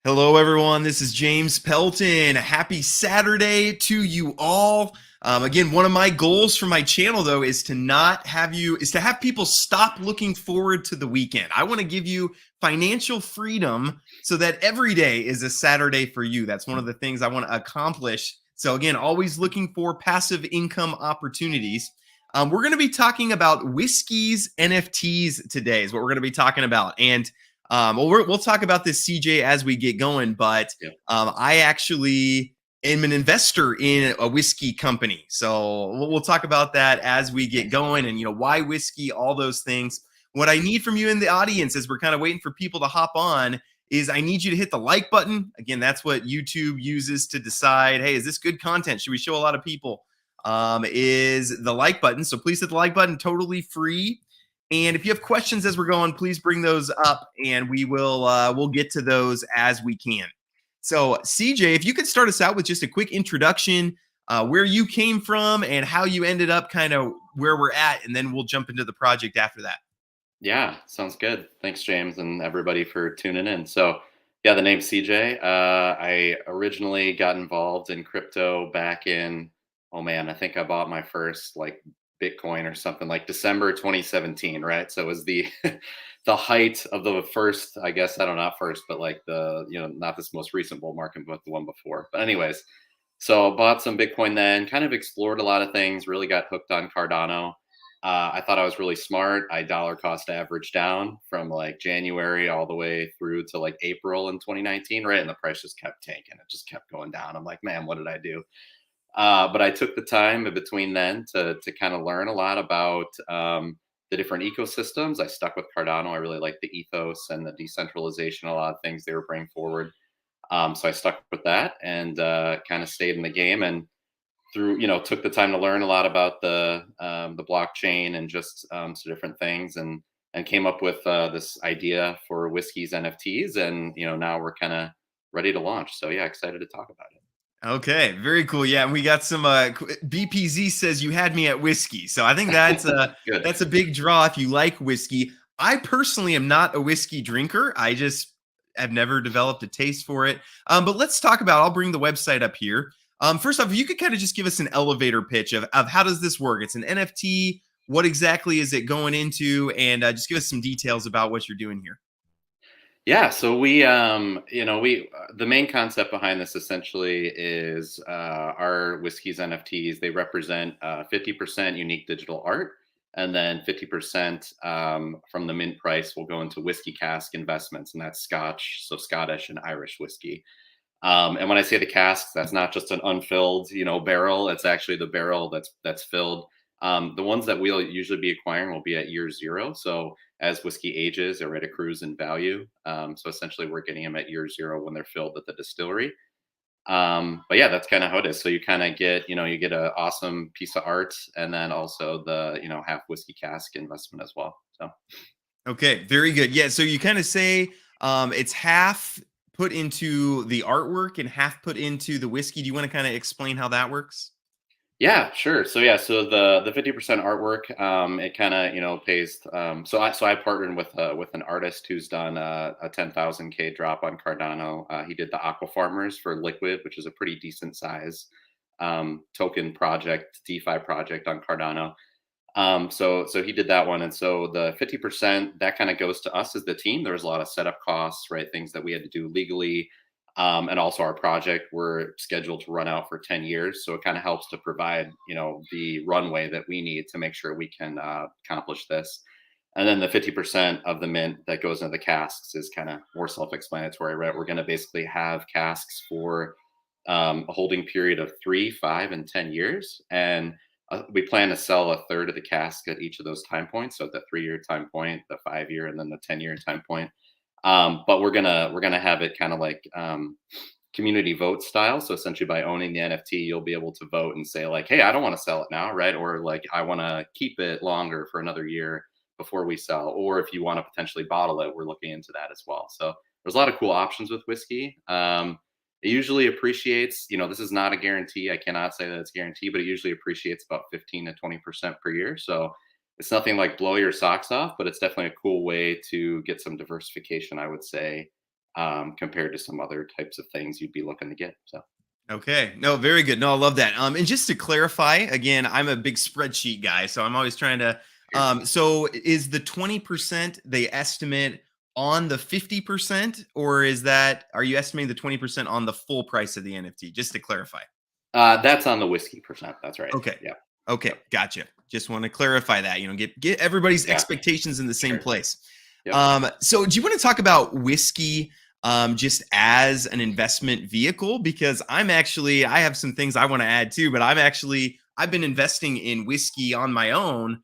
Hello, everyone. This is James Pelton. Happy Saturday to you all. Again, one of my goals for my channel, though, is to have people stop looking forward to the weekend. I want to give you financial freedom so that every day is a Saturday for you. That's one of the things I want to accomplish. So, again, always looking for passive income opportunities. We're going to be talking about Whiskees NFTs today, is what we're going to be talking about. And we'll talk about this, CJ, as we get going. But Yeah. I actually am an investor in a whiskey company, so we'll talk about that as we get going, and why whiskey, all those things. What I need from you in the audience, as we're kind of waiting for people to hop on, is I need you to hit the like button. Again, that's what YouTube uses to decide, hey, is this good content? Should we show a lot of people? Is the like button. So please hit the like button, totally free. And if you have questions as we're going, please bring those up, and we'll get to those as we can. So, CJ, if you could start us out with just a quick introduction, where you came from and how you ended up kind of where we're at, and then we'll jump into the project after that. Yeah, sounds good. Thanks, James, and everybody for tuning in. So, yeah, the name's CJ. I originally got involved in crypto back in, oh man, I think I bought my first like Bitcoin or something like December 2017, right? So it was the the height of the first, I guess, I don't know, not first, but like not this most recent bull market, but the one before. But anyways, so bought some Bitcoin then, kind of explored a lot of things, really got hooked on Cardano. I thought I was really smart. I dollar cost averaged down from like January all the way through to like April in 2019, right? And the price just kept tanking. It just kept going down. I'm like, man, what did I do? But I took the time in between then to kind of learn a lot about the different ecosystems. I stuck with Cardano. I really liked the ethos and the decentralization, a lot of things they were bringing forward. So I stuck with that and kind of stayed in the game and took the time to learn a lot about the blockchain and just some different things and came up with this idea for Whiskees NFTs and now we're kind of ready to launch. So yeah, excited to talk about it. Okay, very cool. Yeah, and we got some BPZ says you had me at whiskey. So I think that's a Good. that's a big draw if you like whiskey. I personally am not a whiskey drinker. I just have never developed a taste for it. But let's talk about, I'll bring the website up here. First off, if you could kind of just give us an elevator pitch of how does this work? It's an NFT. What exactly is it going into? And just give us some details about what you're doing here. Yeah, so the main concept behind this essentially is our Whiskeys NFTs. They represent 50% unique digital art, and then 50% from the mint price will go into whiskey cask investments, and that's Scotch, so Scottish and Irish whiskey. And when I say the casks, that's not just an unfilled, barrel. It's actually the barrel that's filled. The ones that we'll usually be acquiring will be at year zero. So as whiskey ages, they're at a cruise in value. So essentially, we're getting them at year zero when they're filled at the distillery. But yeah, that's kind of how it is. So you kind of get, you get an awesome piece of art, and then also the, half whiskey cask investment as well. So. Okay, very good. Yeah, so you kind of say it's half put into the artwork and half put into the whiskey. Do you want to kind of explain how that works? Yeah, sure. So yeah, so the 50% artwork, it kind of pays. So I partnered with an artist who's done a 10,000K drop on Cardano. He did the Aqua Farmers for Liquid, which is a pretty decent size token project, DeFi project on Cardano. So he did that one, and so the 50% that kind of goes to us as the team. There was a lot of setup costs, right? Things that we had to do legally, and also our project we're scheduled to run out for 10 years, so it kind of helps to provide the runway that we need to make sure we can accomplish this. And then the 50% of the mint that goes into the casks is kind of more self-explanatory, right? We're going to basically have casks for a holding period of 3, 5, and 10 years, and we plan to sell a third of the cask at each of those time points. So the 3-year time point, the 5-year, and then the 10-year time point. But we're gonna have it kind of like community vote style. So essentially, by owning the NFT, you'll be able to vote and say like, "Hey, I don't want to sell it now," right? Or like, "I want to keep it longer for another year before we sell." Or if you want to potentially bottle it, we're looking into that as well. So there's a lot of cool options with whiskey. It usually appreciates. This is not a guarantee. I cannot say that it's guaranteed, but it usually appreciates about 15 to 20% per year. So it's nothing like blow your socks off, but it's definitely a cool way to get some diversification, I would say, compared to some other types of things you'd be looking to get. So. Okay. No, very good. No, I love that. And just to clarify, again, I'm a big spreadsheet guy, so I'm always trying to so is the 20% they estimate on the 50%, or is that are you estimating the 20% on the full price of the NFT? Just to clarify. That's on the whiskey percent. That's right. Okay. Yeah. Okay, Yep. gotcha. Just want to clarify that, get everybody's Yeah. expectations in the same Sure. place. Yep. So do you want to talk about whiskey just as an investment vehicle? Because I have some things I want to add too, but I've been investing in whiskey on my own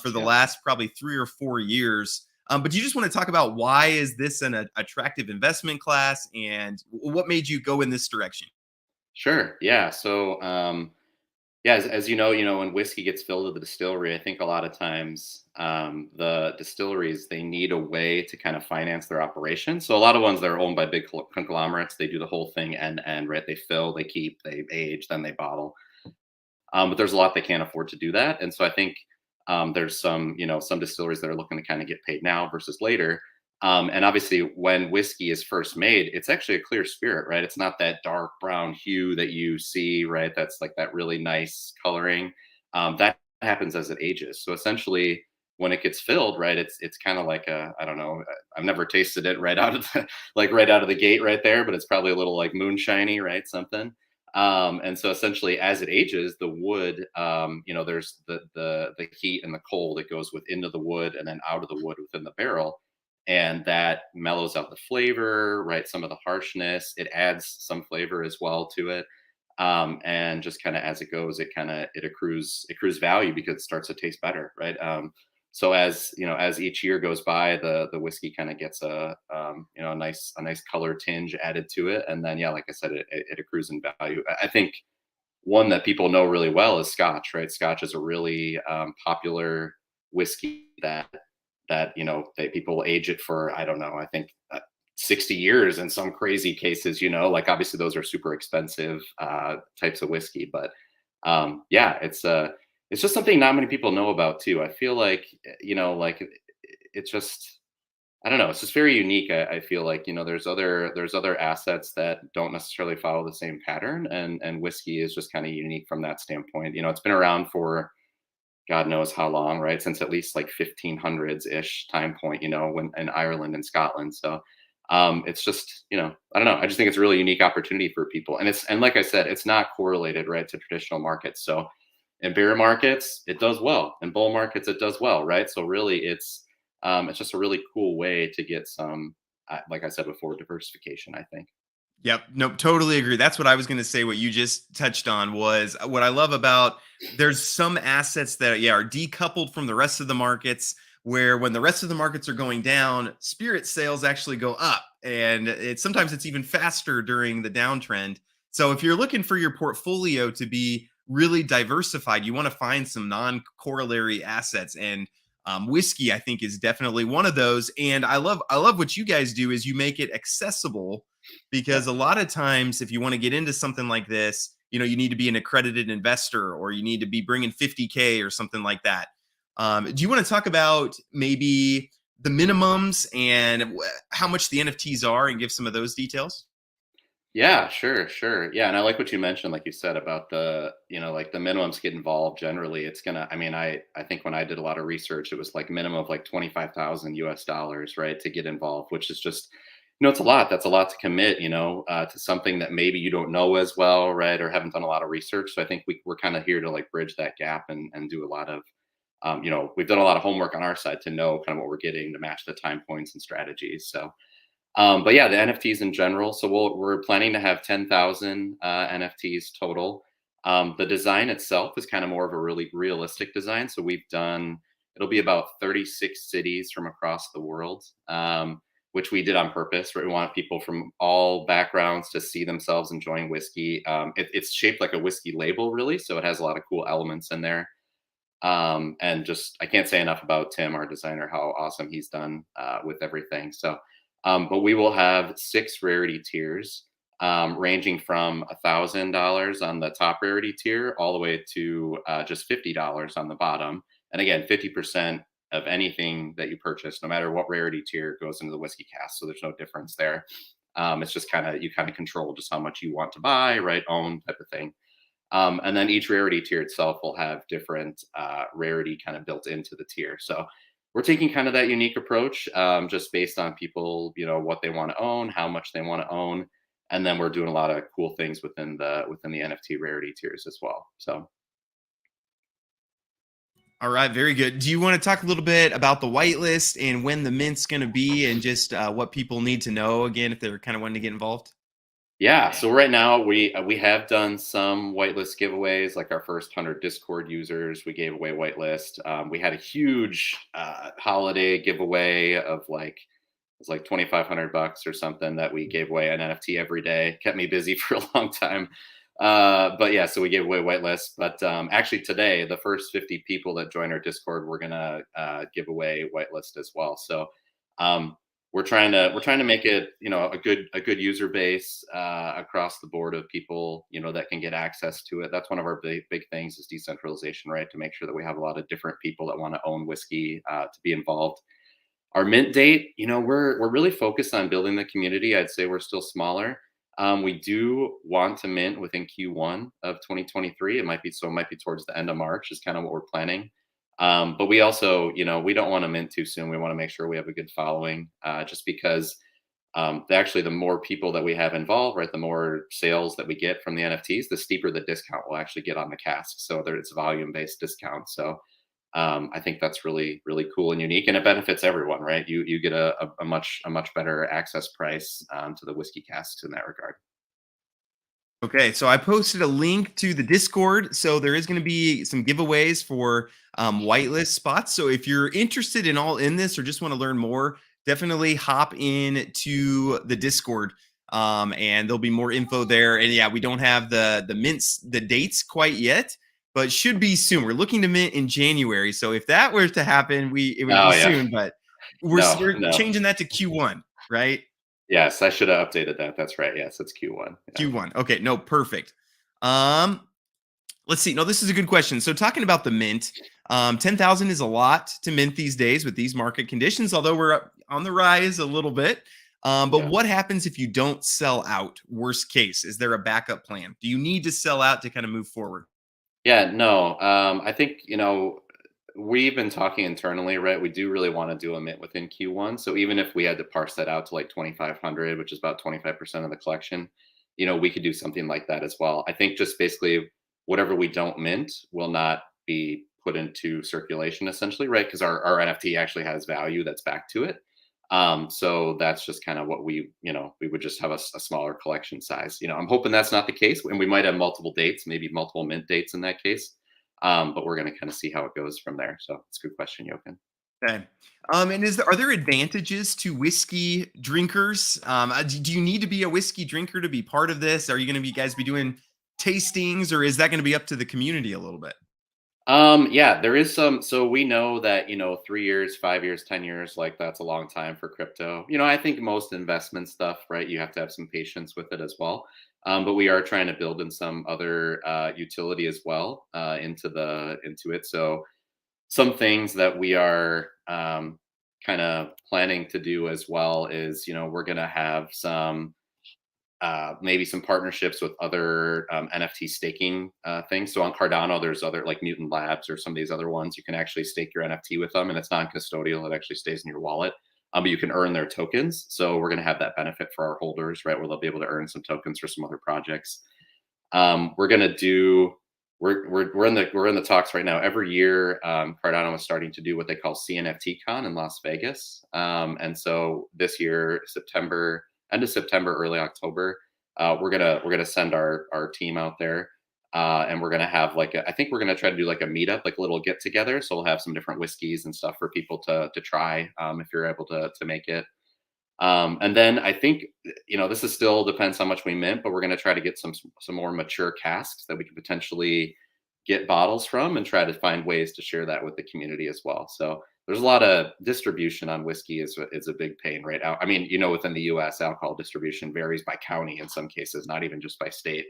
for the Yeah. last probably 3 or 4 years. But do you just want to talk about why is this an attractive investment class and what made you go in this direction? Sure. Yeah. So, yeah, as you know, when whiskey gets filled at the distillery, I think a lot of times the distilleries they need a way to kind of finance their operation. So a lot of ones that are owned by big conglomerates, they do the whole thing end to end, right? They fill, they keep, they age, then they bottle. But there's a lot they can't afford to do that, and so I think there's some distilleries that are looking to kind of get paid now versus later. And obviously, when whiskey is first made, it's actually a clear spirit, right? It's not that dark brown hue that you see, right? That's like that really nice coloring. That happens as it ages. So essentially, when it gets filled, right, it's kind of like a I don't know. I've never tasted it right out of the like right out of the gate right there, but it's probably a little like moonshiny, right? Something. And so essentially, as it ages, the wood, there's the heat and the cold that goes into the wood and then out of the wood within the barrel, and that mellows out the flavor, right? Some of the harshness. It adds some flavor as well to it, and just kind of as it goes, it accrues value because it starts to taste better, right? So as as each year goes by, the whiskey kind of gets a nice color tinge added to it, and then yeah, like I said, it accrues in value. I think one that people know really well is Scotch, right? Scotch is a really popular whiskey that that people age it for. I don't know. I think 60 years in some crazy cases. Like obviously those are super expensive types of whiskey, but yeah, it's just something not many people know about too. I feel like like it's just I don't know. It's just very unique. I feel like there's other assets that don't necessarily follow the same pattern, and whiskey is just kind of unique from that standpoint. It's been around for God knows how long, right? Since at least like 1500s ish time point. When in Ireland and Scotland. So it's just I don't know. I just think it's a really unique opportunity for people, and like I said, it's not correlated right to traditional markets. So in bear markets, it does well. In bull markets, it does well, right? So really, it's just a really cool way to get some, like I said before, diversification. I think. Yep. Nope. Totally agree. That's what I was going to say. What you just touched on was what I love about there's some assets that, yeah, are decoupled from the rest of the markets, where when the rest of the markets are going down, spirit sales actually go up. And sometimes it's even faster during the downtrend. So if you're looking for your portfolio to be really diversified, you want to find some non-corollary assets. And whiskey, I think, is definitely one of those. And I love what you guys do is you make it accessible because Yep. a lot of times if you want to get into something like this, you need to be an accredited investor or you need to be bringing 50K or something like that. Do you want to talk about maybe the minimums and how much the NFTs are and give some of those details? Yeah, sure. Yeah, and I like what you mentioned, like you said about like the minimums get involved. Generally, it's gonna. I mean, I think when I did a lot of research, it was like minimum of like 25,000 US dollars, right, to get involved, which is just, it's a lot. That's a lot to commit, to something that maybe you don't know as well, right, or haven't done a lot of research. So I think we're kind of here to like bridge that gap and do a lot of, we've done a lot of homework on our side to know kind of what we're getting to match the time points and strategies. So. But yeah, the NFTs in general. So we're planning to have 10,000 NFTs total. The design itself is kind of more of a really realistic design. So it'll be about 36 cities from across the world, which we did on purpose. Right? We want people from all backgrounds to see themselves enjoying whiskey. It's shaped like a whiskey label, really. So it has a lot of cool elements in there. And just, I can't say enough about Tim, our designer, how awesome he's done with everything. So, but we will have 6 rarity tiers, ranging from $1,000 on the top rarity tier all the way to just $50 on the bottom. And again, 50% of anything that you purchase, no matter what rarity tier, goes into the whiskey cask. So there's no difference there. It's just you kind of control just how much you want to buy, right? Own type of thing. And then each rarity tier itself will have different rarity kind of built into the tier. So we're taking kind of that unique approach, just based on people, what they want to own, how much they want to own, and then we're doing a lot of cool things within the NFT rarity tiers as well. So All right, very good. Do you want to talk a little bit about the whitelist and when the mint's going to be, and just what people need to know again if they're kind of wanting to get involved? yeah, so right now we have done some whitelist giveaways, like our first 100 Discord users. We gave away whitelist. We had a huge holiday giveaway of like it was like 2,500 bucks or something that we gave away an NFT every day. Kept me busy for a long time. But yeah, so we gave away whitelist. But actually today, the first 50 people that join our Discord, we're gonna give away whitelist as well. So um, we're trying to make it, a good user base across the board of people, that can get access to it. That's one of our big things is decentralization, right? To make sure that we have a lot of different people that want to own whiskey to be involved. Our mint date, we're really focused on building the community. I'd say we're still smaller. We do want to mint within Q1 of 2023. It might be towards the end of March is kind of what we're planning. But we also, we don't want to mint too soon. We want to make sure we have a good following, just because actually the more people that we have involved, right, the more sales that we get from the NFTs, the steeper the discount will actually get on the cask. So there it's volume based discount. So I think that's really, really cool and unique, and it benefits everyone, right? You get a much better access price to the whiskey casks in that regard. Okay, so I posted a link to the Discord. So there is going to be some giveaways for whitelist spots. So if you're interested in all in this or just want to learn more, definitely hop in to the Discord. And there'll be more info there. And yeah, we don't have the dates quite yet, but should be soon. We're looking to mint in January. So if that were to happen, it would be Oh yeah, soon. But no, we're no, changing that to Q1, right? yes, I should have updated that. That's right. Yes, it's Q1. Yeah, Q1. Okay, no, perfect. Um, let's see. No, this is a good question. So talking about the mint, 10,000 is a lot to mint these days with these market conditions, although we're up on the rise a little bit. But yeah. what happens if you don't sell out? Worst case, is there a backup plan? Do you need to sell out to kind of move forward? Yeah, no. I think, we've been talking internally, right? We do really want to do a mint within Q1. So even if we had to parse that out to like 2,500, which is about 25% of the collection, we could do something like that as well. I think just basically whatever we don't mint will not be put into circulation essentially, right? Because our NFT actually has value that's back to it. So that's just kind of what we would just have a smaller collection size. I'm hoping that's not the case, and we might have multiple dates, maybe multiple mint dates in that case. But we're going to kind of see how it goes from there. So it's a good question, Jochen. Okay. And are there advantages to whiskey drinkers? Do you need to be a whiskey drinker to be part of this? Are you going to be guys be doing tastings, or is that going to be up to the community a little bit? Yeah, there is some. So we know that, 3 years, 5 years, 10 years, like that's a long time for crypto. I think most investment stuff, right? You have to have some patience with it as well. But we are trying to build in some other utility as well into it. So some things that we are kind of planning to do as well is, we're going to have maybe some partnerships with other NFT staking things. So on Cardano, there's other like Mutant Labs or some of these other ones. You can actually stake your NFT with them, and it's non-custodial. It actually stays in your wallet, but you can earn their tokens. So we're going to have that benefit for our holders, right? Where they'll be able to earn some tokens for some other projects. We're going to do. We're in the talks right now. Every year, Cardano is starting to do what they call CNFT Con in Las Vegas, and so this year, end of September, early October, we're gonna send our team out there, and we're gonna have I think we're gonna try to do like a meetup, like a little get together. So we'll have some different whiskeys and stuff for people to try, if you're able to make it. And then I think, this is still depends how much we mint, but we're going to try to get some more mature casks that we can potentially get bottles from and try to find ways to share that with the community as well. So there's a lot of distribution on whiskey is a big pain right now. I mean, within the US, alcohol distribution varies by county in some cases, not even just by state.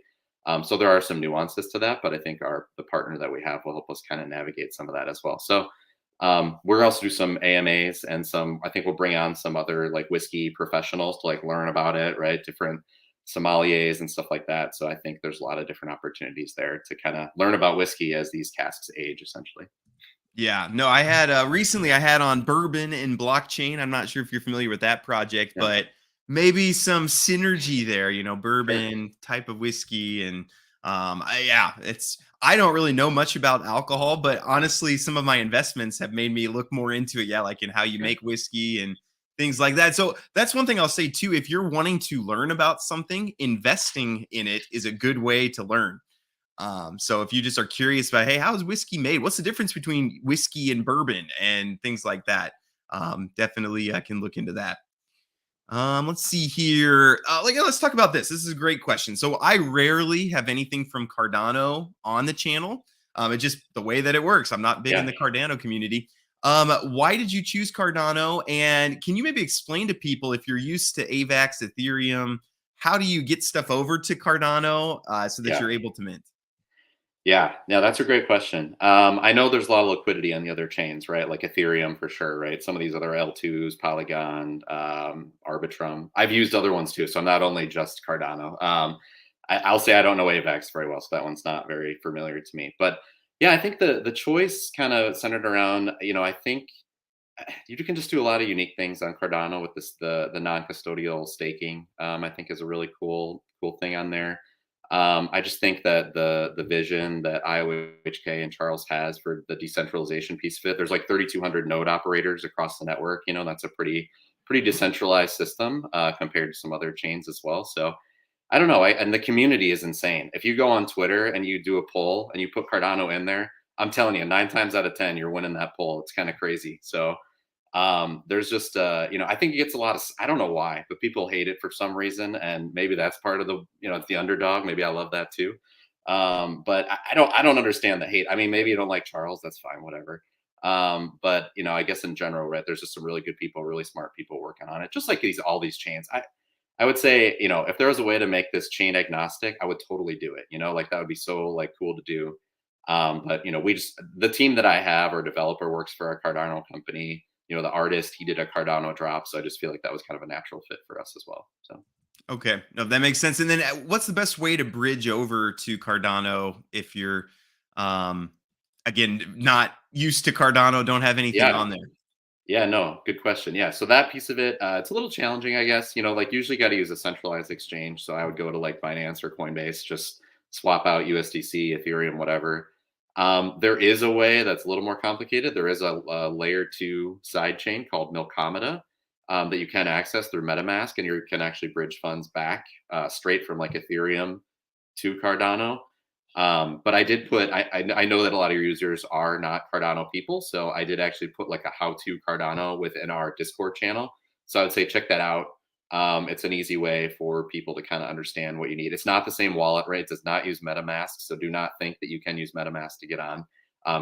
So there are some nuances to that, but I think the partner that we have will help us kind of navigate some of that as well. So We're also do some AMAs and some. I think we'll bring on some other like whiskey professionals to like learn about it, right? Different sommeliers and stuff like that. So I think there's a lot of different opportunities there to kind of learn about whiskey as these casks age, essentially. Yeah, no, I had recently I had on bourbon and blockchain. I'm not sure if you're familiar with that project, Yeah, but maybe some synergy there, sure. bourbon type of whiskey and yeah, it's I don't really know much about alcohol, but honestly, some of my investments have made me look more into it. Yeah, like in how you Sure. make whiskey and things like that. So that's one thing I'll say too. If you're wanting to learn about something, investing in it is a good way to learn. So if you just are curious about, hey, how is whiskey made? What's the difference between whiskey and bourbon and things like that? Definitely, I can look into that. Let's see here. Let's talk about this. This is a great question. So I rarely have anything from Cardano on the channel. It's just the way that it works. I'm not big in Yeah. the Cardano community. Why did you choose Cardano? And can you maybe explain to people if you're used to AVAX, Ethereum, how do you get stuff over to Cardano so that Yeah. you're able to mint? Yeah, that's a great question. I know there's a lot of liquidity on the other chains, right? Like Ethereum for sure, right? Some of these other L2s, Polygon, Arbitrum. I've used other ones too, so I'm not only just Cardano. I'll say I don't know AVAX very well, so that one's not very familiar to me. But yeah, I think the choice kind of centered around, I think you can just do a lot of unique things on Cardano with this the non-custodial staking. I think is a really cool thing on there. I just think that the vision that IOHK and Charles has for the decentralization piece of it. There's like 3,200 node operators across the network. That's a pretty decentralized system compared to some other chains as well. So I don't know. And the community is insane. If you go on Twitter and you do a poll and you put Cardano in there, I'm telling you, 9 times out of 10, you're winning that poll. It's kind of crazy. So there's just I think it gets a lot of, I don't know why, but people hate it for some reason, and maybe that's part of the, it's the underdog. Maybe I love that too. But I don't understand the hate. I mean, maybe you don't like Charles, that's fine, whatever. But I guess in general, right, there's just some really good people, really smart people working on it, just like all these chains. I would say, if there was a way to make this chain agnostic, I would totally do it. Like that would be so like cool to do. But we just, the team that I have, our developer works for a Cardano company. The artist, he did a Cardano drop, so I just feel like that was kind of a natural fit for us as well. So Okay, no, that makes sense. And then, what's the best way to bridge over to Cardano if you're, um, again, not used to Cardano, don't have anything yeah, on there? yeah, no, good question. Yeah, so that piece of it, it's a little challenging, I guess. Like usually got to use a centralized exchange. So I would go to like Binance or Coinbase, just swap out USDC, Ethereum, whatever. There is a way that's a little more complicated. There is a layer two side chain called Milkomeda that you can access through MetaMask, and you can actually bridge funds back straight from like Ethereum to Cardano. But I did put, I know that a lot of your users are not Cardano people. So I did actually put like a how to Cardano within our Discord channel. So I would say check that out. It's an easy way for people to kind of understand what you need. It's not the same wallet, right? It does not use MetaMask. So do not think that you can use MetaMask to get on.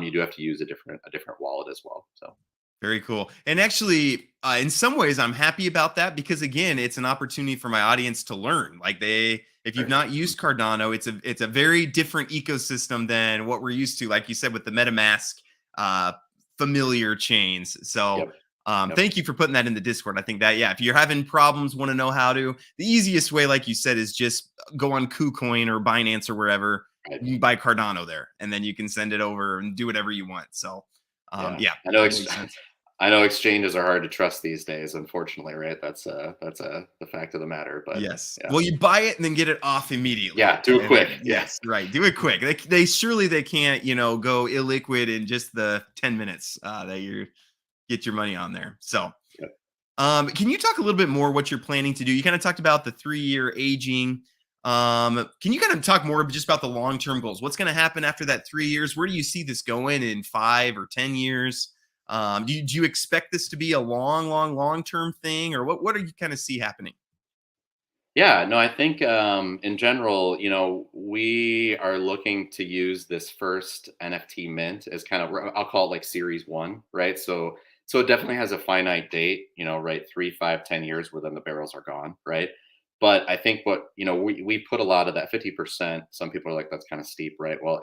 You do have to use a different wallet as well. So Very cool. And actually, in some ways, I'm happy about that because again, it's an opportunity for my audience to learn. If you've sure. not used Cardano, it's a very different ecosystem than what we're used to. Like you said, with the MetaMask uh, familiar chains. So, Yep. Yep. thank you for putting that in the Discord. I think that if you're having problems, want to know how to, the easiest way, like you said, is just go on KuCoin or Binance or wherever. Right. You can buy Cardano there, and then you can send it over and do whatever you want. So, Yeah. yeah, I know. that makes sense. I know exchanges are hard to trust these days, unfortunately, right? That's the fact of the matter. But Yes. yeah, Well, you buy it and then get it off immediately. yeah, do it And quick. then, Yeah, yes, right. Do it quick. They surely they can't, go illiquid in just the 10 minutes that you get your money on there. So, yep. can you talk a little bit more what you're planning to do? You kind of talked about the 3-year aging. Can you kind of talk more just about the long-term goals? What's going to happen after that 3 years? Where do you see this going in 5 or 10 years? Do you expect this to be a long-term thing, or what do you kind of see happening? Yeah, no, I think in general, we are looking to use this first NFT mint as kind of, I'll call it like series one, right? So it definitely has a finite date, right? 3, 5, 10 years where then the barrels are gone, right? But I think what, we put a lot of that 50%. Some people are like, that's kind of steep, right? Well,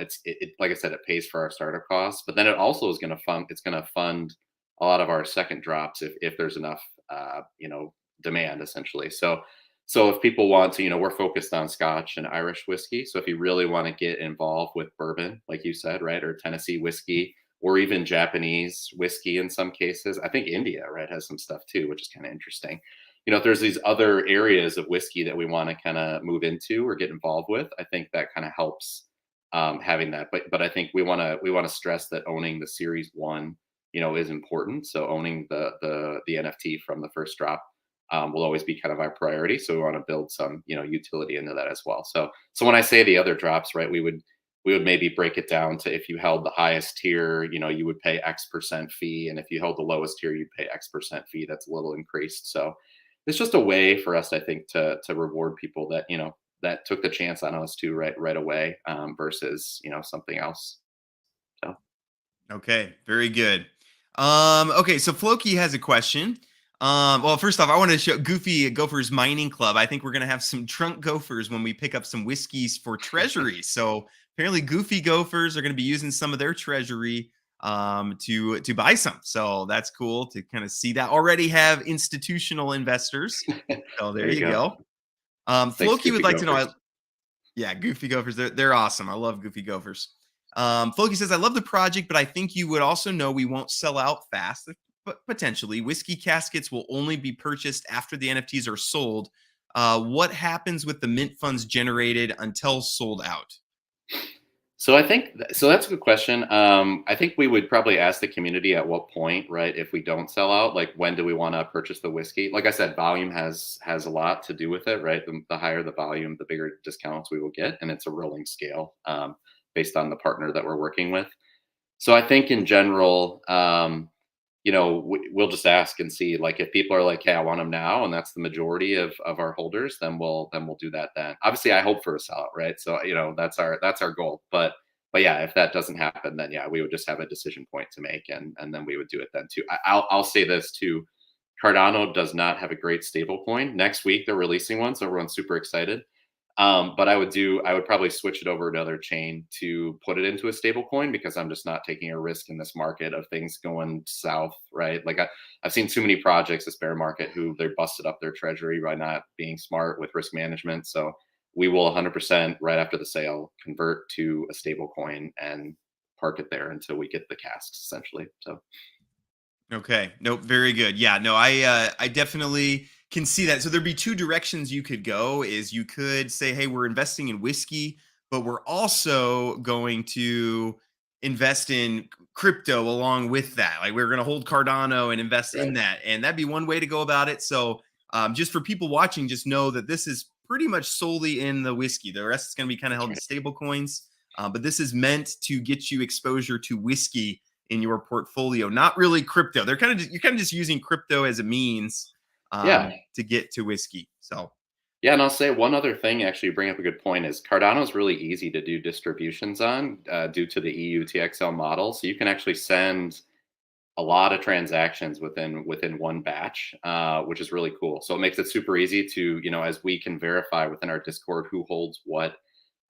like I said, it pays for our startup costs, but then it also is going to fund. It's going to fund a lot of our second drops if there's enough, demand essentially. So if people want to, we're focused on Scotch and Irish whiskey. So if you really want to get involved with bourbon, like you said, right, or Tennessee whiskey, or even Japanese whiskey in some cases, I think India, right, has some stuff too, which is kind of interesting. If there's these other areas of whiskey that we want to kind of move into or get involved with, I think that kind of helps, having that. But I think we want to stress that owning the Series One, is important. So owning the NFT from the first drop, will always be kind of our priority. So we want to build some, utility into that as well. So when I say the other drops, right, we would maybe break it down to, if you held the highest tier, you would pay X% fee, and if you held the lowest tier, you'd pay X% fee. That's a little increased. So it's just a way for us, I think, to reward people that, that took the chance on us too, right away, versus, something else. So Okay, very good. Okay, so Floki has a question. Well, first off, I want to show Goofy Gophers Mining Club. I think we're gonna have some drunk gophers when we pick up some whiskeys for treasury. So apparently, Goofy Gophers are gonna be using some of their treasury to buy some. So that's cool to kind of see that. Already have institutional investors. So there there you you go. go. Thanks, Floki would Goofy like to know. Gophers. Yeah, Goofy Gophers. They're awesome. I love Goofy Gophers. Floki says, I love the project, but I think you would also know we won't sell out fast. But potentially, whiskey caskets will only be purchased after the NFTs are sold. What happens with the mint funds generated until sold out? So I think so. That's a good question. I think we would probably ask the community at what point, right? If we don't sell out, like when do we want to purchase the whiskey? Like I said, volume has a lot to do with it, right? The higher the volume, the bigger discounts we will get, and it's a rolling scale, based on the partner that we're working with. So I think in general, we'll just ask and see. Like if people are like, "Hey, I want them now," and that's the majority of our holders, then we'll do that. Then obviously, I hope for a sellout, right? So that's our goal. But yeah, if that doesn't happen, then yeah, we would just have a decision point to make, and then we would do it then too. I'll say this too. Cardano does not have a great stable coin. Next week they're releasing one, so everyone's super excited. But I would probably switch it over to another chain to put it into a stable coin, because I'm just not taking a risk in this market of things going south, right? Like I've seen too many projects this bear market who they busted up their treasury by not being smart with risk management. So we will 100% right after the sale convert to a stable coin and park it there until we get the casks essentially. So Okay. Nope. Very good. Yeah. No, I definitely can see that. So there'd be two directions you could go. Is you could say, hey, we're investing in whiskey, but we're also going to invest in crypto along with that. Like we're going to hold Cardano and invest in right. that, and that'd be one way to go about it. So just for people watching, just know that this is pretty much solely in the whiskey. The rest is going to be kind of That's held in right. stable coins. But this is meant to get you exposure to whiskey in your portfolio, not really crypto. You're kind of just using crypto as a means Yeah. to get to whiskey. So Yeah, and I'll say one other thing. Actually, you bring up a good point. Is Cardano is really easy to do distributions on, due to the EU TXL model. So you can actually send a lot of transactions within one batch, which is really cool. So it makes it super easy to, as we can verify within our Discord who holds what,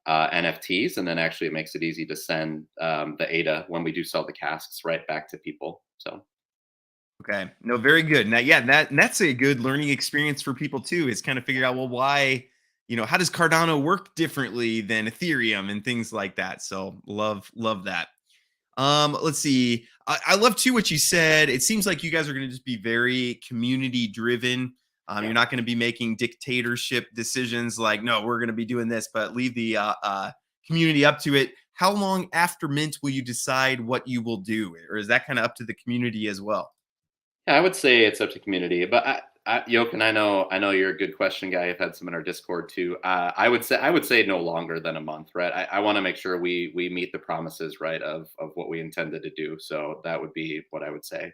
NFTs, and then actually it makes it easy to send, the ADA when we do sell the casks right back to people. So okay, no, very good. Now, yeah, that's a good learning experience for people too. Is kind of figure out, well, why, how does Cardano work differently than Ethereum and things like that. So love that. Let's see. I love too what you said. It seems like you guys are going to just be very community driven. You're yeah. not going to be making dictatorship decisions like, no, we're going to be doing this, but leave the community up to it. How long after mint will you decide what you will do, or is that kind of up to the community as well? Yeah, I would say it's up to community, but Jochen, I know you're a good question guy. I've had some in our Discord too. I would say no longer than a month, right? I want to make sure we meet the promises, right, of what we intended to do. So that would be what I would say.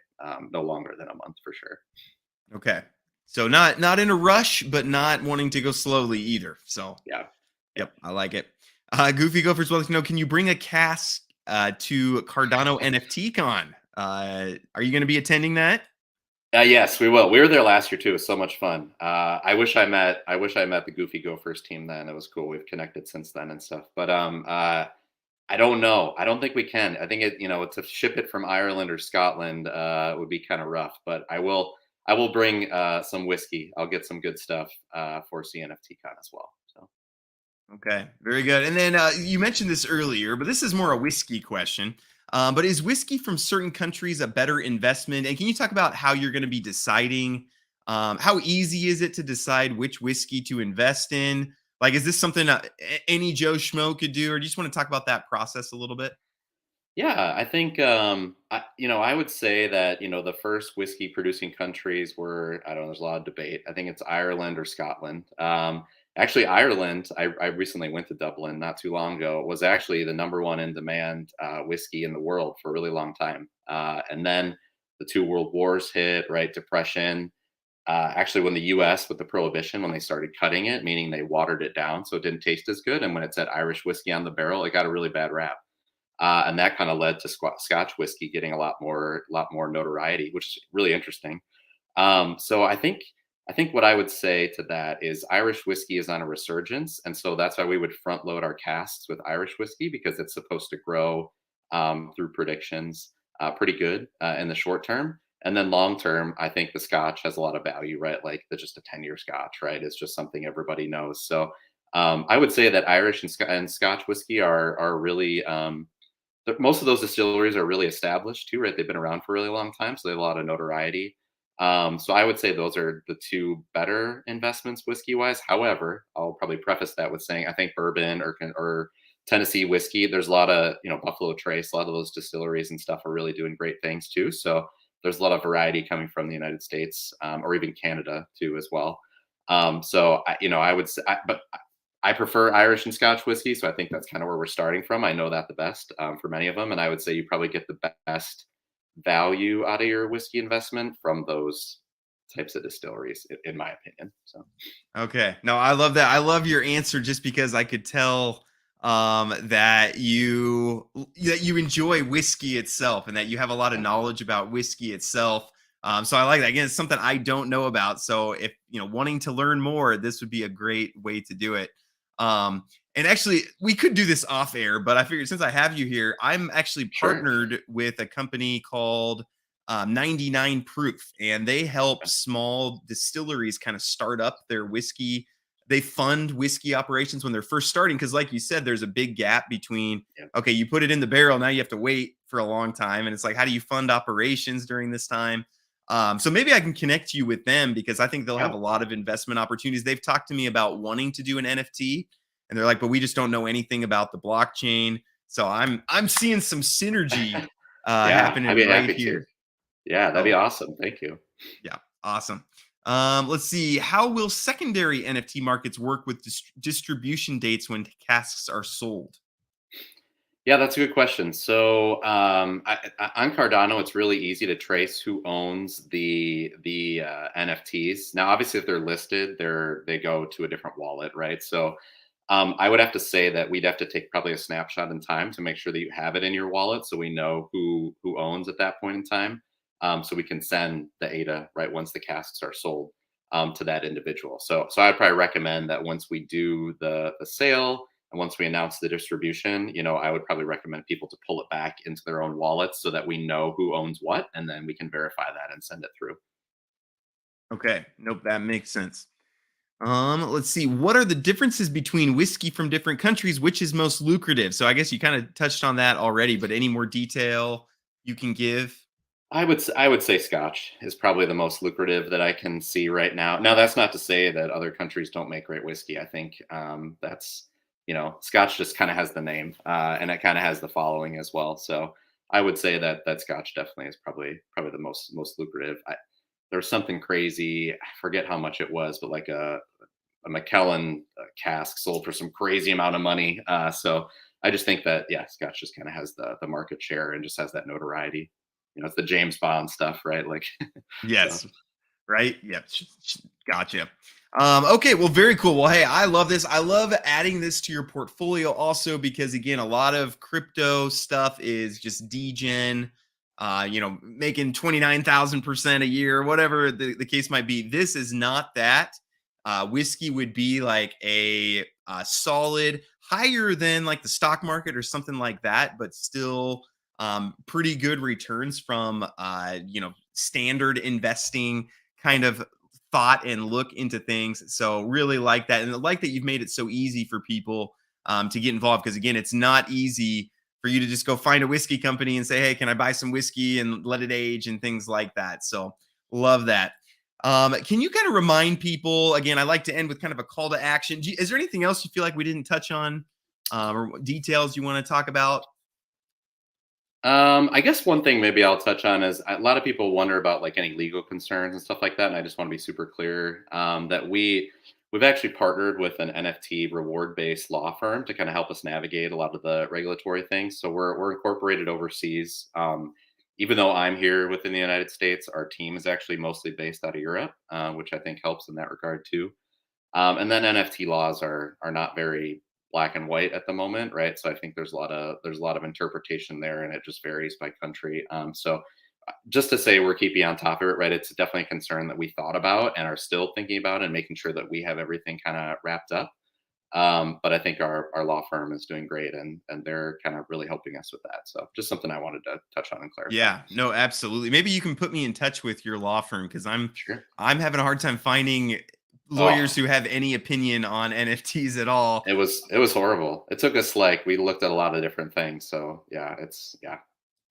No longer than a month for sure. Okay, so not in a rush, but not wanting to go slowly either. So Yeah. Yeah. yep, I like it. Goofy Gophers well, can you bring a cask to Cardano NFT Con? Are you going to be attending that? Yes, we will. We were there last year too. It was so much fun. I wish I met the Goofy Go First team then. It was cool. We've connected since then and stuff. But I don't know. I don't think we can. I think to ship it from Ireland or Scotland would be kind of rough. But I will bring some whiskey. I'll get some good stuff for CNFT Con as well. So Okay, very good. And then you mentioned this earlier, but this is more a whiskey question. But is whiskey from certain countries a better investment? And can you talk about how you're going to be deciding? How easy is it to decide which whiskey to invest in? Like, is this something any Joe Schmo could do, or do you just want to talk about that process a little bit? yeah, I think I would say that the first whiskey producing countries were, I don't know. There's a lot of debate. I think it's Ireland or Scotland. Actually, Ireland. I recently went to Dublin not too long ago. Was actually the number one in demand whiskey in the world for a really long time. And then the two world wars hit, right? Depression. Actually, when the U.S. with the prohibition, when they started cutting it, meaning they watered it down so it didn't taste as good, and when it said Irish whiskey on the barrel, it got a really bad rap. And that kind of led to Scotch whiskey getting a lot more notoriety, which is really interesting. So I think what I would say to that is Irish whiskey is on a resurgence, and so that's why we would front load our casks with Irish whiskey because it's supposed to grow through predictions pretty good in the short term. And then long term, I think the Scotch has a lot of value, right? Like just a 10-year Scotch, right? It's just something everybody knows. So I would say that Irish and Scotch whiskey are really most of those distilleries are really established too, right? They've been around for a really long time, so they have a lot of notoriety. So I would say those are the two better investments whiskey wise. However, I'll probably preface that with saying I think bourbon or Tennessee whiskey, there's a lot of Buffalo Trace, a lot of those distilleries and stuff are really doing great things too. So there's a lot of variety coming from the United States or even Canada too as well. So I would say, but I prefer Irish and Scotch whiskey, so I think that's kind of where we're starting from. I know that the best for many of them, and I would say you probably get the best value out of your whiskey investment from those types of distilleries, in my opinion. So Okay. No, I love that. I love your answer just because I could tell that you enjoy whiskey itself and that you have a lot of yeah, knowledge about whiskey itself. So I like that. Again, it's something I don't know about. So if wanting to learn more, this would be a great way to do it. Um, and actually, we could do this off air, but I figured since I have you here, I'm actually sure. partnered with a company called 99 Proof, and they help Yeah, small distilleries kind of start up their whiskey. They fund whiskey operations when they're first starting because, like you said, there's a big gap between yeah, okay, you put it in the barrel, now you have to wait for a long time, and it's like, how do you fund operations during this time? So maybe I can connect you with them because I think they'll have yeah. a lot of investment opportunities. They've talked to me about wanting to do an NFT, and they're like, but we just don't know anything about the blockchain. So I'm seeing some synergy Yeah, I'd happening be right happy to. here. Yeah, that'd be Oh, awesome. Thank you. yeah, awesome. Let's see. How will secondary NFT markets work with distribution dates when casks are sold? Yeah, that's a good question. So on Cardano, it's really easy to trace who owns the NFTs. Now, obviously, if they're listed, they go to a different wallet, right? So I would have to say that we'd have to take probably a snapshot in time to make sure that you have it in your wallet, so we know who owns at that point in time, so we can send the ADA right once the casks are sold to that individual. So I'd probably recommend that once we do the sale and once we announce the distribution, I would probably recommend people to pull it back into their own wallets so that we know who owns what, and then we can verify that and send it through. Okay, nope, that makes sense. Let's see. What are the differences between whiskey from different countries? Which is most lucrative? So I guess you kind of touched on that already, but any more detail you can give? I would say Scotch is probably the most lucrative that I can see right now. Now, that's not to say that other countries don't make great whiskey. I think that's Scotch just kind of has the name, and it kind of has the following as well. So I would say that Scotch definitely is probably the most lucrative. There's something crazy. I forget how much it was, but like a McKellen cask sold for some crazy amount of money. So I just think that Scotch just kind of has the market share and just has that notoriety. It's the James Bond stuff, right? Like, so Yes. Right? Yep. Gotcha. Okay. Well, very cool. Well, hey, I love this. I love adding this to your portfolio also because, again, a lot of crypto stuff is just degen. making 29,000% a year, whatever the case might be. This is not that. Whiskey would be like a solid, higher than like the stock market or something like that, but still pretty good returns from standard investing kind of thought and look into things. So really like that, and I like that you've made it so easy for people to get involved, because again, it's not easy for you to just go find a whiskey company and say, hey, can I buy some whiskey and let it age and things like that. So love that. Can you kind of remind people again? I like to end with kind of a call to action. Is there anything else you feel like we didn't touch on, or details you want to talk about? I guess one thing maybe I'll touch on is a lot of people wonder about like any legal concerns and stuff like that, and I just want to be super clear that we've actually partnered with an NFT reward based law firm to kind of help us navigate a lot of the regulatory things. So we're incorporated overseas. Even though I'm here within the United States, our team is actually mostly based out of Europe, which I think helps in that regard too. And then NFT laws are not very black and white at the moment, right? So I think there's a lot of interpretation there, and it just varies by country. So just to say we're keeping on top of it, right? It's definitely a concern that we thought about and are still thinking about, and making sure that we have everything kind of wrapped up. But I think our law firm is doing great, and they're kind of really helping us with that. So just something I wanted to touch on and clarify. Yeah, no, absolutely. Maybe you can put me in touch with your law firm, because Sure. I'm having a hard time finding Oh, lawyers who have any opinion on NFTs at all. it was horrible. It took us like we looked at a lot of different things. So yeah, yeah,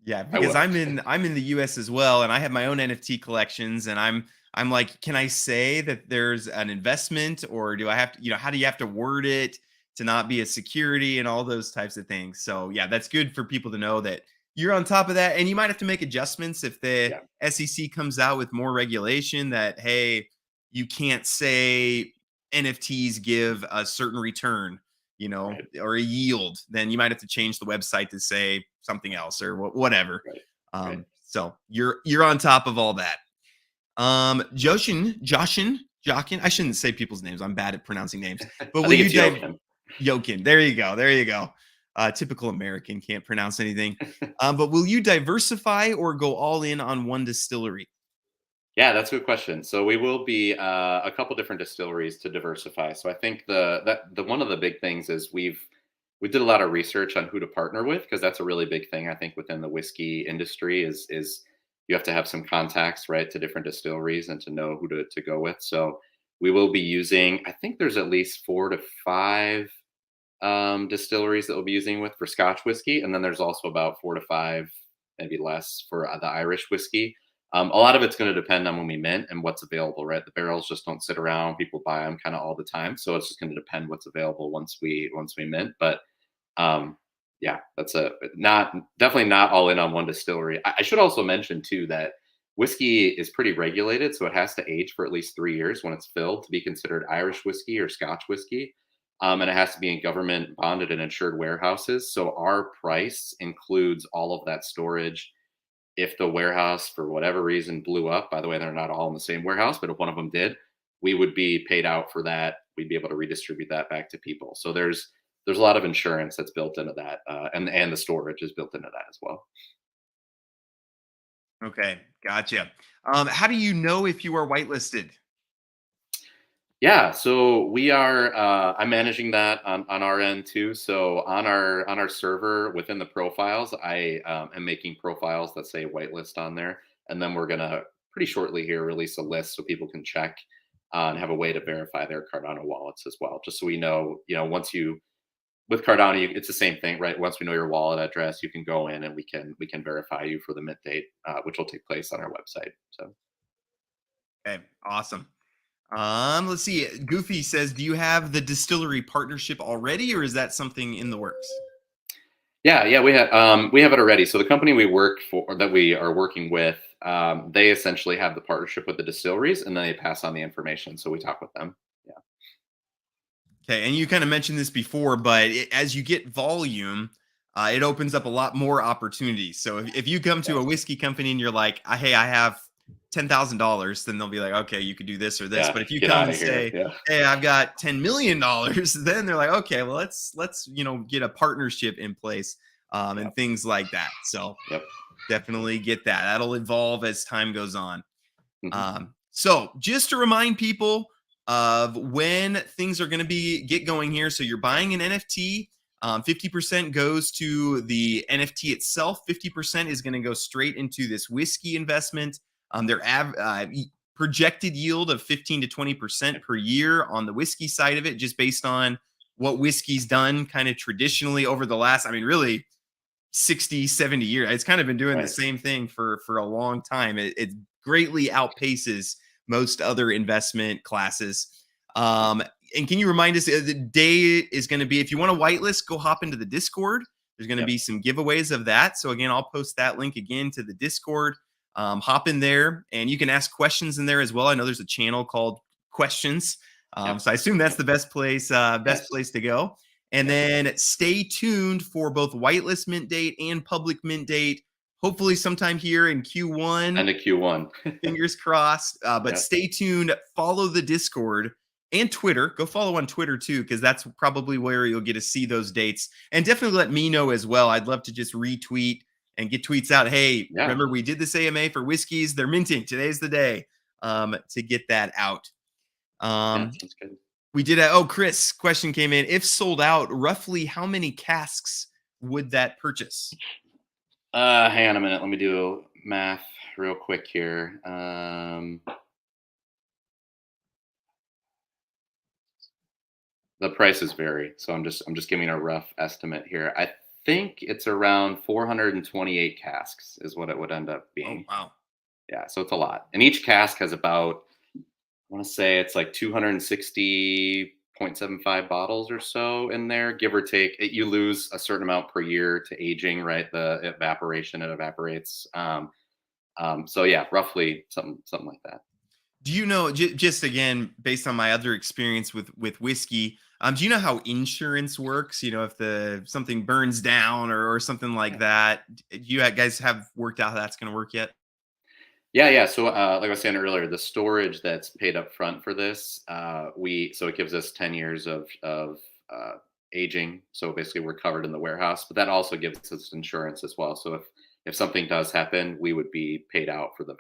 Yeah, I because will. I'm in the US as well, and I have my own NFT collections, and I'm like, can I say that there's an investment, or do I have to, how do you have to word it to not be a security and all those types of things? So yeah, that's good for people to know that you're on top of that, and you might have to make adjustments if the Yeah, SEC comes out with more regulation that, hey, you can't say NFTs give a certain return, right, or a yield. Then you might have to change the website to say something else, or whatever. right, right. So you're on top of all that. Joshin, I shouldn't say people's names. I'm bad at pronouncing names. But I will think you it's dive Yokin. Yokin? There you go. There you go. Typical American, can't pronounce anything. But will you diversify or go all in on one distillery? Yeah, that's a good question. So we will be a couple different distilleries to diversify. So I think the one of the big things is we did a lot of research on who to partner with, because that's a really big thing I think within the whiskey industry is you have to have some contacts, right, to different distilleries and to know who to go with. So we will be using, I think there's at least 4 to 5 distilleries that we'll be using with for Scotch whiskey, and then there's also about 4 to 5, maybe less, for the Irish whiskey. A lot of it's going to depend on when we mint and what's available, right? The barrels just don't sit around; people buy them kind of all the time, so it's just going to depend what's available once we mint. But yeah, that's a not definitely not all in on one distillery. I should also mention too that whiskey is pretty regulated, so it has to age for at least 3 years when it's filled to be considered Irish whiskey or Scotch whiskey. And it has to be in government bonded and insured warehouses. So our price includes all of that storage. If the warehouse, for whatever reason, blew up, by the way, they're not all in the same warehouse, but if one of them did, we would be paid out for that. We'd be able to redistribute that back to people. So there's a lot of insurance that's built into that, and the storage is built into that as well. Okay, gotcha. How do you know if you are whitelisted? Yeah, so we are. I'm managing that on our end too. So on our server within the profiles, I am making profiles that say whitelist on there, and then we're gonna pretty shortly here release a list so people can check and have a way to verify their Cardano wallets as well. Just so we know, once you with Cardano, it's the same thing, right? Once we know your wallet address, you can go in and we can verify you for the mint date, which will take place on our website. So. Okay, awesome. Let's see. Goofy says, do you have the distillery partnership already, or is that something in the works? Yeah, we have it already. So the company we work for, that we are working with, they essentially have the partnership with the distilleries, and then they pass on the information. So we talk with them. Yeah, Okay, and you kind of mentioned this before, but as you get volume, it opens up a lot more opportunities. So if you come to yeah, a whiskey company and you're like, hey, I have $10,000, then they'll be like, okay, you could do this or this. yeah. But if you Get come out and of here. say, Yeah, hey, I've got $10 million, then they're like, okay, well, let's get a partnership in place, yeah, and things like that. So yep. Definitely get that. That'll evolve as time goes on. Mhm. So just to remind people of when things are going to get going here. So you're buying an NFT. 50% goes to the NFT itself. 50% is going to go straight into this whiskey investment. Their projected yield of 15 to 20% per year on the whiskey side of it, just based on what whiskey's done kind of traditionally over the last, I mean, really 60, 70 years. It's kind of been doing the Right. same thing for a long time. It greatly outpaces most other investment classes. And can you remind us the day is going to be, if you want to whitelist, go hop into the Discord. There's going to Yep. be some giveaways of that. So again, I'll post that link again to the Discord. Hop in there and you can ask questions in there as well. I know there's a channel called Questions. Yep. So I assume that's the best place Yes. to go. And Yep. then stay tuned for both whitelist mint date and public mint date, hopefully sometime here in Q1. And a Q1. Fingers crossed. But Yep. stay tuned. Follow the Discord and Twitter. Go follow on Twitter too, because that's probably where you'll get to see those dates. And definitely let me know as well. I'd love to just retweet and get tweets out. Hey, Yeah. remember we did this AMA for Whiskees. They're minting. Today's the day to get that out. Yeah, sounds good. We did Chris question came in. If sold out, roughly how many casks would that purchase? Hang on a minute. Let me do math real quick here. The prices vary, so I'm just giving a rough estimate here. I think it's around 428 casks is what it would end up Oh being. wow. Yeah, so it's a lot. And each cask has about, I want to say it's like 260.75 bottles or so in there, give or take. You lose a certain amount per year to aging, right? The evaporation, it evaporates. So yeah, roughly something like that. Do you know, just again based on my other experience with whiskey, do you know how insurance works? You know, if something burns down or something like Yeah. that, do you guys have worked out how that's going to work yet? Yeah. So, like I was saying earlier, the storage that's paid up front for this, so it gives us 10 years of aging. So basically, we're covered in the warehouse, but that also gives us insurance as well. So if something does happen, we would be paid out for the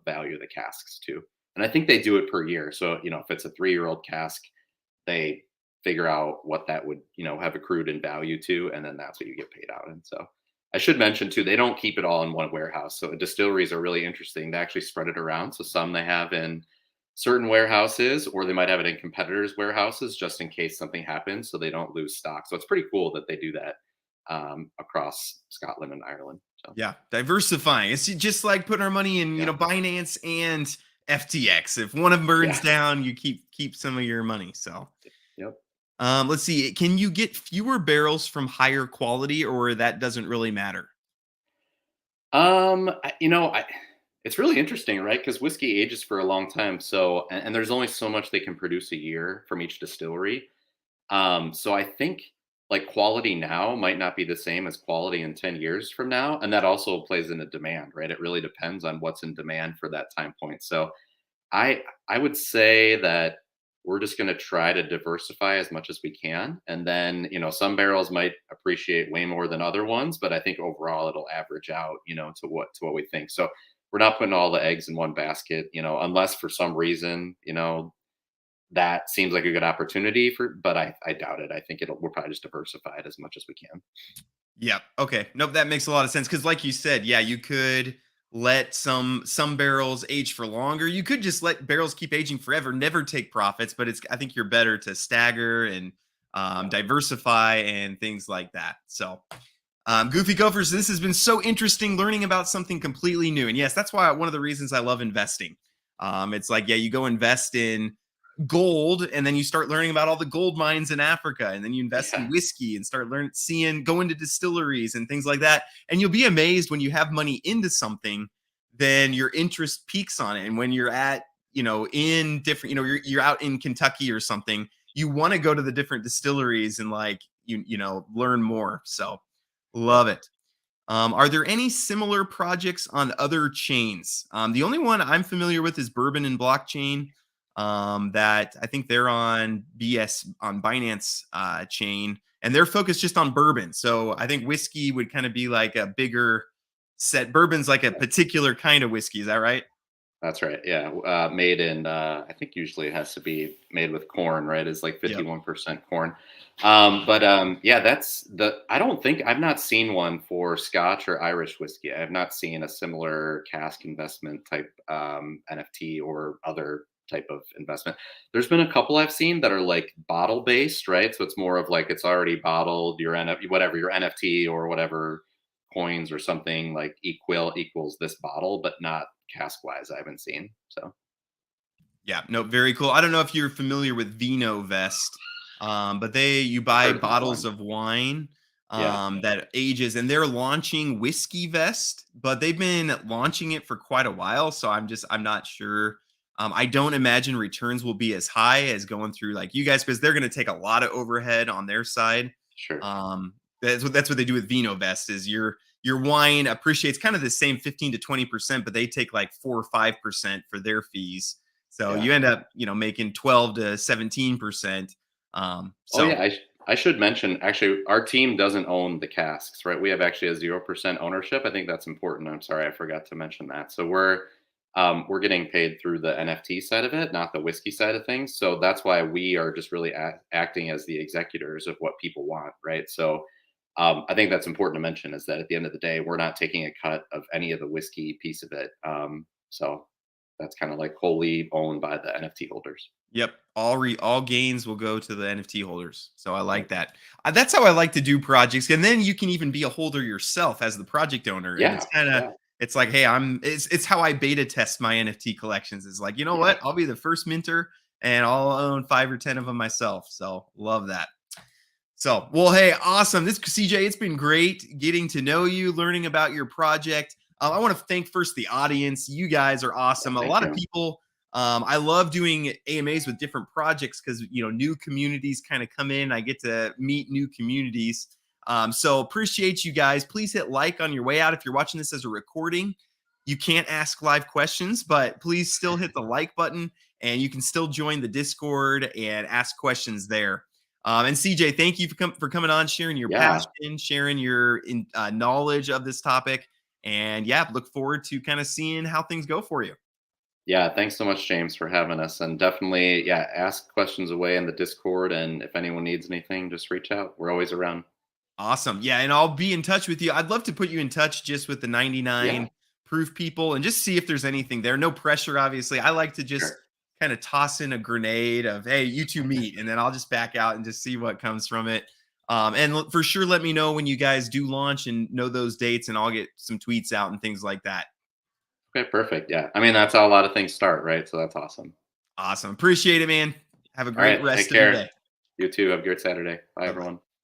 value of the casks too. And I think they do it per year. So if it's a 3-year-old cask, they figure out what that would have accrued in value to, and then that's what you get paid out. And so I should mention too, they don't keep it all in one warehouse. So distilleries are really interesting. They actually spread it around. So some they have in certain warehouses, or they might have it in competitors' warehouses just in case something happens, so they don't lose stock. So it's pretty cool that they do that across Scotland and Ireland. So Yeah, diversifying. It's just like putting our money in, yeah, Binance and FTX. If one of them burns yeah, down, you keep some of your money. So, yep. let's see. Can you get fewer barrels from higher quality, or that doesn't really matter? It's really interesting, right? Because whiskey ages for a long time. So, and there's only so much they can produce a year from each distillery. So I think like quality now might not be the same as quality in 10 years from now. And that also plays into demand, right? It really depends on what's in demand for that time point. So I would say that we're just going to try to diversify as much as we can. And then, some barrels might appreciate way more than other ones, but I think overall it'll average out, to what we think. So we're not putting all the eggs in one basket, unless for some reason, that seems like a good opportunity but I doubt it. I think we'll probably just diversify it as much as we can. Yeah. Okay. Nope. That makes a lot of sense. Because, like you said, yeah, you could let some barrels age for longer. You could just let barrels keep aging forever, never take profits. But I think you're better to stagger and Yeah. diversify and things like that. So, Goofy Gophers, this has been so interesting learning about something completely new. And yes, that's why one of the reasons I love investing. It's like, yeah, you go invest in gold and then you start learning about all the gold mines in Africa, and then you invest in Yeah. whiskey and start going to distilleries and things like that. And you'll be amazed when you have money into something, then your interest peaks on it. And when you're at, in different, you're out in Kentucky or something, you want to go to the different distilleries and like, learn more. So love Yep. it. Are there any similar projects on other chains? The only one I'm familiar with is Bourbon and Blockchain. That I think they're on Binance chain, and they're focused just on bourbon. So I think whiskey would kind of be like a bigger set. Bourbon's like a particular kind of whiskey. Is that right? That's right. Yeah. Made in, I think usually it has to be made with corn, right? It's like Yep. 51% corn. Yeah, I don't think, I've not seen one for Scotch or Irish whiskey. I have not seen a similar cask investment type NFT or other type of investment. There's been a couple I've seen that are like bottle based, right? So it's more of like it's already bottled, your NFT, whatever, your NFT or whatever coins or something like equals this bottle, but not cask wise. I haven't seen. So Yeah, no, very cool. I don't know if you're familiar with Vino Vest, but you buy heard of that bottles one. of wine Yeah, that ages, and they're launching Whiskey Vest, but they've been launching it for quite a while. So I'm not sure. I don't imagine returns will be as high as going through like you guys because they're going to take a lot of overhead on their side. sure. That's what they do with Vino Vest is your wine appreciates kind of the same 15 to 20%, but they take like 4 or 5% for their fees. So Yeah. you end up, making 12 to 17%. Oh So yeah, I should mention actually our team doesn't own the casks, right? We have actually a 0% ownership. I think that's important. I'm sorry, I forgot to mention that. So we're getting paid through the NFT side of it, not the whiskey side of things. So that's why we are just really acting as the executors of what people want, right? So I think that's important to mention is that at the end of the day, we're not taking a cut of any of the whiskey piece of it. So that's kind of like wholly owned by the NFT holders. yep, all gains will go to the NFT holders. So I Yep. like that. That's how I like to do projects, and then you can even be a holder yourself as the project owner. And Yeah, yeah, it's like, hey, it's how I beta test my NFT collections. Is like, you know yeah. what? I'll be the first minter, and I'll own 5 or 10 of them myself. So love that. So, well, hey, awesome. This CJ, it's been great getting to know you, learning about your project. I want to thank first the audience. You guys are Yeah, awesome. A thank lot of you. people. I love doing AMAs with different projects because new communities kind of come in. I get to meet new communities. So appreciate you guys. Please hit like on your way out if you're watching this as a recording. You can't ask live questions, but please still hit the like button, and you can still join the Discord and ask questions there. And CJ, thank you for coming on, sharing your Yeah, passion, sharing your knowledge of this topic. And yeah, look forward to kind of seeing how things go for you. yeah. Thanks so much, James, for having us. And definitely, yeah, ask questions away in the Discord. And if anyone needs anything, just reach out. We're always around. Awesome. Yeah. And I'll be in touch with you. I'd love to put you in touch just with the Yeah, 99 proof people and just see if there's anything there. No pressure, obviously. I like to just sure. kind of toss in a grenade of, hey, you two meet, and then I'll just back out and just see what comes from it. For sure, let me know when you guys do launch and know those dates, and I'll get some tweets out and things like that. Okay, perfect. Yeah. I mean, that's how a lot of things start, right? So that's awesome. Awesome. Appreciate it, man. Have a All great right. Take rest of your care. day. You too. Have a good Saturday. Bye, Bye bye. everyone.